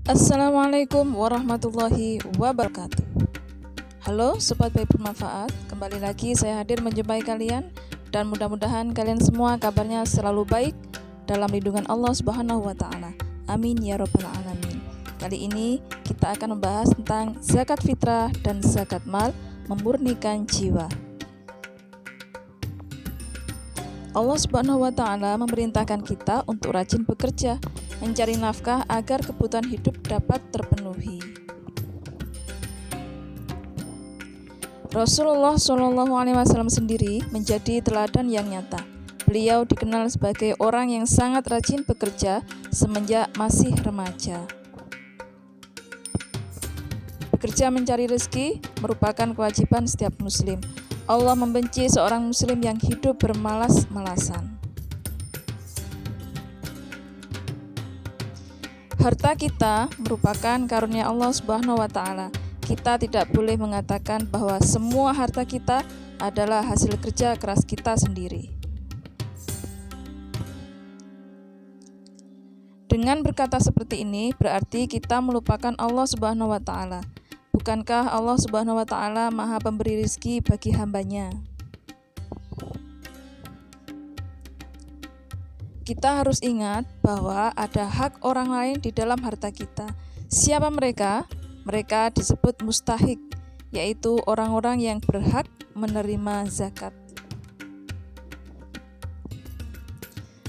Assalamualaikum warahmatullahi wabarakatuh. Halo Sobat Baik Bermanfaat, kembali lagi saya hadir menjumpai kalian dan mudah-mudahan kalian semua kabarnya selalu baik dalam lindungan Allah Subhanahu wa Ta'ala. Amin ya Rabbal Alamin. Kali ini kita akan membahas tentang zakat fitrah dan zakat mal memurnikan jiwa. Allah Subhanahu wa Ta'ala memerintahkan kita untuk rajin bekerja, mencari nafkah agar kebutuhan hidup dapat terpenuhi. Rasulullah SAW sendiri menjadi teladan yang nyata. Beliau dikenal sebagai orang yang sangat rajin bekerja semenjak masih remaja. Bekerja mencari rezeki merupakan kewajiban setiap muslim. Allah membenci seorang muslim yang hidup bermalas-malasan. Harta kita merupakan karunia Allah Subhanahu wa Ta'ala. Kita tidak boleh mengatakan bahwa semua harta kita adalah hasil kerja keras kita sendiri. Dengan berkata seperti ini, berarti kita melupakan Allah Subhanahu wa Ta'ala. Bukankah Allah Subhanahu wa Ta'ala Maha Pemberi rezeki bagi hambanya? Kita harus ingat bahwa ada hak orang lain di dalam harta kita. Siapa mereka? Mereka disebut mustahik, yaitu orang-orang yang berhak menerima zakat.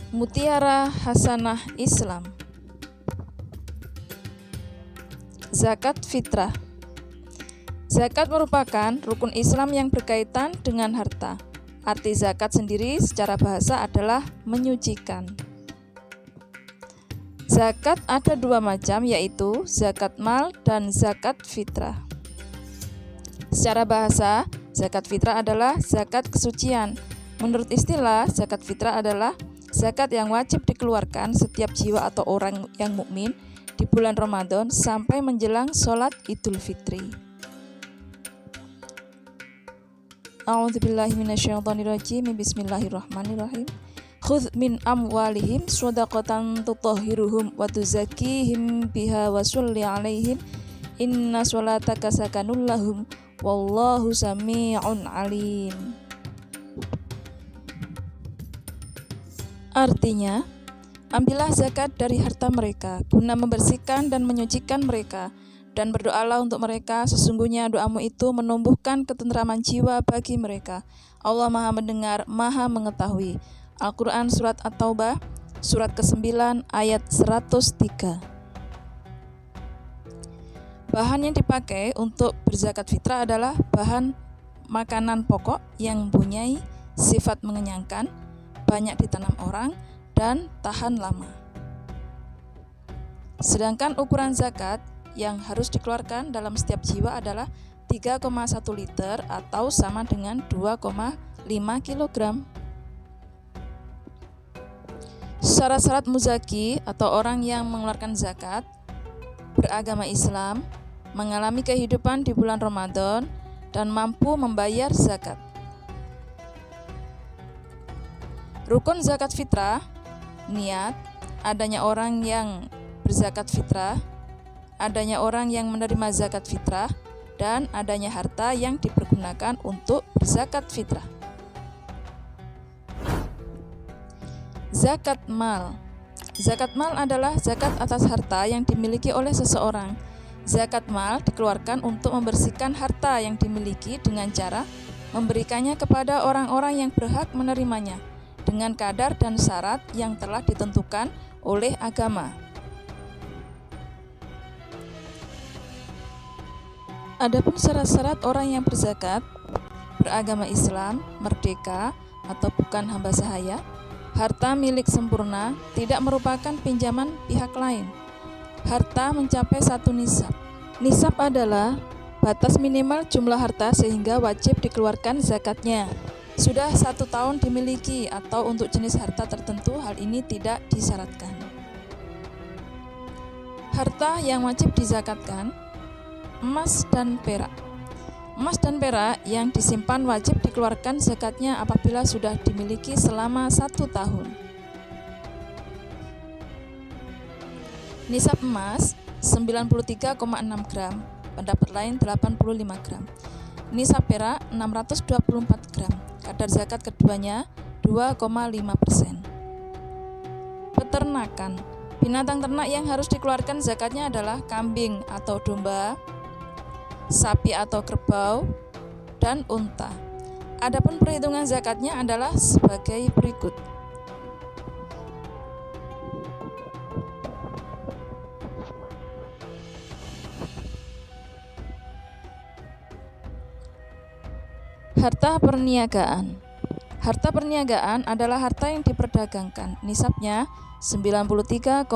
Mutiara Hasanah Islam. Zakat fitrah. Zakat merupakan rukun Islam yang berkaitan dengan harta. Arti zakat sendiri secara bahasa adalah menyucikan. Zakat ada dua macam, yaitu zakat mal dan zakat fitrah. Secara bahasa, zakat fitrah adalah zakat kesucian. Menurut istilah, zakat fitrah adalah zakat yang wajib dikeluarkan setiap jiwa atau orang yang mukmin di bulan Ramadan sampai menjelang sholat Idul Fitri. A'udzubillahi minasyaitonirrajim. Bismillahirrahmanirrahim. Khudz min amwalihim shadaqatan tutahhiruhum wa tuzakkihim biha wa sholli 'alaihim inna sholataka sakanul lahum wallahu samii'un 'alim. Artinya, ambillah zakat dari harta mereka guna membersihkan dan menyucikan mereka, dan berdoalah untuk mereka, sesungguhnya doamu itu menumbuhkan ketentraman jiwa bagi mereka. Allah Maha Mendengar, Maha Mengetahui. Al-Quran Surat At-Taubah, Surat ke-9, ayat 103. Bahan yang dipakai untuk berzakat fitrah adalah bahan makanan pokok yang mempunyai sifat mengenyangkan, banyak ditanam orang, dan tahan lama. Sedangkan ukuran zakat yang harus dikeluarkan dalam setiap jiwa adalah 3,1 liter atau sama dengan 2,5 kg. Syarat-syarat muzaki atau orang yang mengeluarkan zakat, beragama Islam, mengalami kehidupan di bulan Ramadan, dan mampu membayar zakat. Rukun zakat fitrah, niat, adanya orang yang berzakat fitrah, adanya orang yang menerima zakat fitrah, dan adanya harta yang dipergunakan untuk berzakat fitrah. Zakat mal. Zakat mal adalah zakat atas harta yang dimiliki oleh seseorang. Zakat mal dikeluarkan untuk membersihkan harta yang dimiliki dengan cara memberikannya kepada orang-orang yang berhak menerimanya dengan kadar dan syarat yang telah ditentukan oleh agama. Adapun syarat-syarat orang yang berzakat, beragama Islam, merdeka atau bukan hamba sahaya, harta milik sempurna, tidak merupakan pinjaman pihak lain. Harta mencapai 1 nisab. Nisab adalah batas minimal jumlah harta sehingga wajib dikeluarkan zakatnya. Sudah 1 tahun dimiliki atau untuk jenis harta tertentu, hal ini tidak disyaratkan. Harta yang wajib dizakatkan, emas dan perak. Emas dan perak yang disimpan wajib dikeluarkan zakatnya apabila sudah dimiliki selama 1 tahun. Nisab emas 93,6 gram, pendapat lain 85 gram. Nisab perak 624 gram, kadar zakat keduanya 2,5%. Peternakan. Binatang ternak yang harus dikeluarkan zakatnya adalah kambing atau domba, sapi atau kerbau, dan unta. Adapun perhitungan zakatnya adalah sebagai berikut. Harta perniagaan. Harta perniagaan adalah harta yang diperdagangkan. Nisabnya 93,6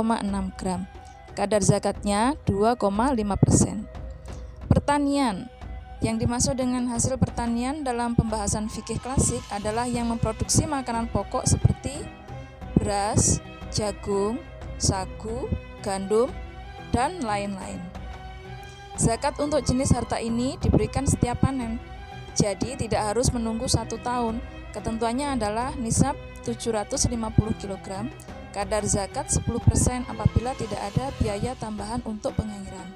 gram. Kadar zakatnya 2,5%. Pertanian. Yang dimaksud dengan hasil pertanian dalam pembahasan fikih klasik adalah yang memproduksi makanan pokok seperti beras, jagung, sagu, gandum, dan lain-lain. Zakat untuk jenis harta ini diberikan setiap panen, jadi tidak harus menunggu 1 tahun. Ketentuannya adalah nisab 750 kg, kadar zakat 10% apabila tidak ada biaya tambahan untuk pengairan,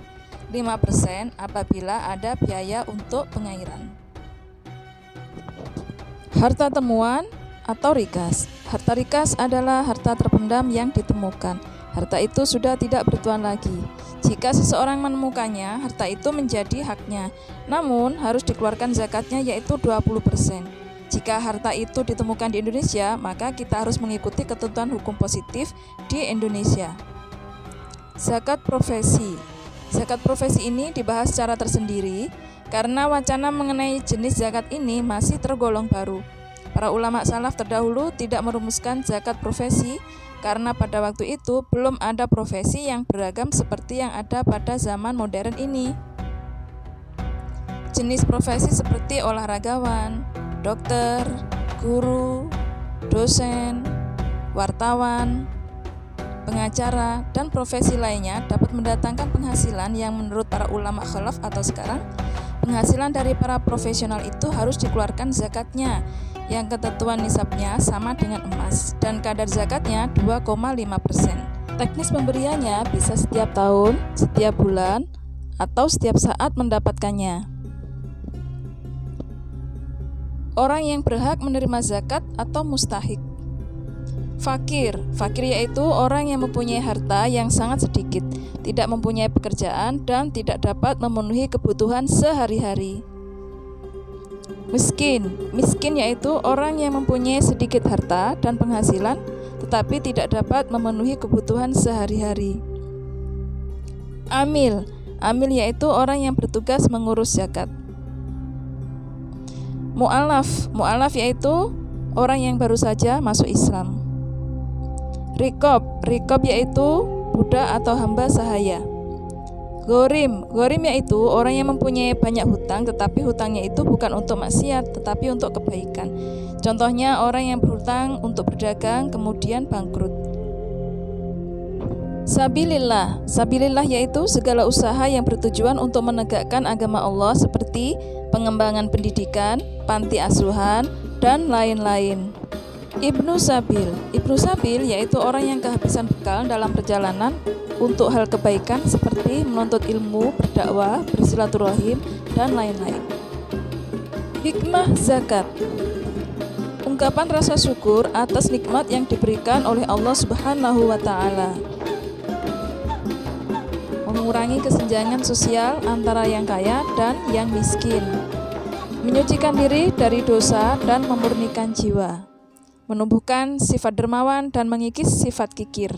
5% apabila ada biaya untuk pengairan. Harta temuan atau rikas. Harta rikas adalah harta terpendam yang ditemukan. Harta itu sudah tidak bertuan lagi. Jika seseorang menemukannya, harta itu menjadi haknya, namun harus dikeluarkan zakatnya yaitu 20%. Jika harta itu ditemukan di Indonesia, maka kita harus mengikuti ketentuan hukum positif di Indonesia. Zakat profesi. Zakat profesi ini dibahas secara tersendiri karena wacana mengenai jenis zakat ini masih tergolong baru. Para ulama salaf terdahulu tidak merumuskan zakat profesi karena pada waktu itu belum ada profesi yang beragam seperti yang ada pada zaman modern ini. Jenis profesi seperti olahragawan, dokter, guru, dosen, wartawan, pengacara, dan profesi lainnya dapat mendatangkan penghasilan yang menurut para ulama khalaf atau sekarang, penghasilan dari para profesional itu harus dikeluarkan zakatnya, yang ketentuan nisabnya sama dengan emas, dan kadar zakatnya 2,5%. Teknis pemberiannya bisa setiap tahun, setiap bulan, atau setiap saat mendapatkannya. Orang yang berhak menerima zakat atau mustahik. Fakir yaitu orang yang mempunyai harta yang sangat sedikit, tidak mempunyai pekerjaan, dan tidak dapat memenuhi kebutuhan sehari-hari. Miskin yaitu orang yang mempunyai sedikit harta dan penghasilan, tetapi tidak dapat memenuhi kebutuhan sehari-hari. Amil yaitu orang yang bertugas mengurus zakat. Mu'alaf yaitu orang yang baru saja masuk Islam. Rikob yaitu budak atau hamba sahaya. Ghorim yaitu orang yang mempunyai banyak hutang, tetapi hutangnya itu bukan untuk maksiat, tetapi untuk kebaikan. Contohnya orang yang berhutang untuk berdagang kemudian bangkrut. Sabilillah yaitu segala usaha yang bertujuan untuk menegakkan agama Allah seperti pengembangan pendidikan, panti asuhan, dan lain-lain. Ibnu Sabil yaitu orang yang kehabisan bekal dalam perjalanan untuk hal kebaikan seperti menuntut ilmu, berdakwah, bersilaturahim, dan lain-lain. Hikmah zakat. Ungkapan rasa syukur atas nikmat yang diberikan oleh Allah Subhanahu wa Ta'ala. Mengurangi kesenjangan sosial antara yang kaya dan yang miskin. Menyucikan diri dari dosa dan memurnikan jiwa. Menumbuhkan sifat dermawan dan mengikis sifat kikir.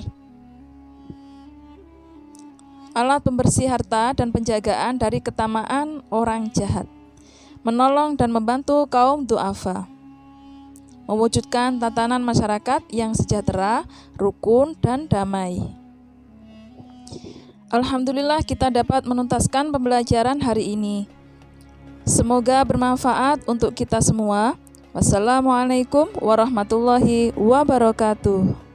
Alat pembersih harta dan penjagaan dari ketamaan orang jahat. Menolong dan membantu kaum du'afa. Mewujudkan tatanan masyarakat yang sejahtera, rukun, dan damai. Alhamdulillah kita dapat menuntaskan pembelajaran hari ini. Semoga bermanfaat untuk kita semua. Wassalamualaikum warahmatullahi wabarakatuh.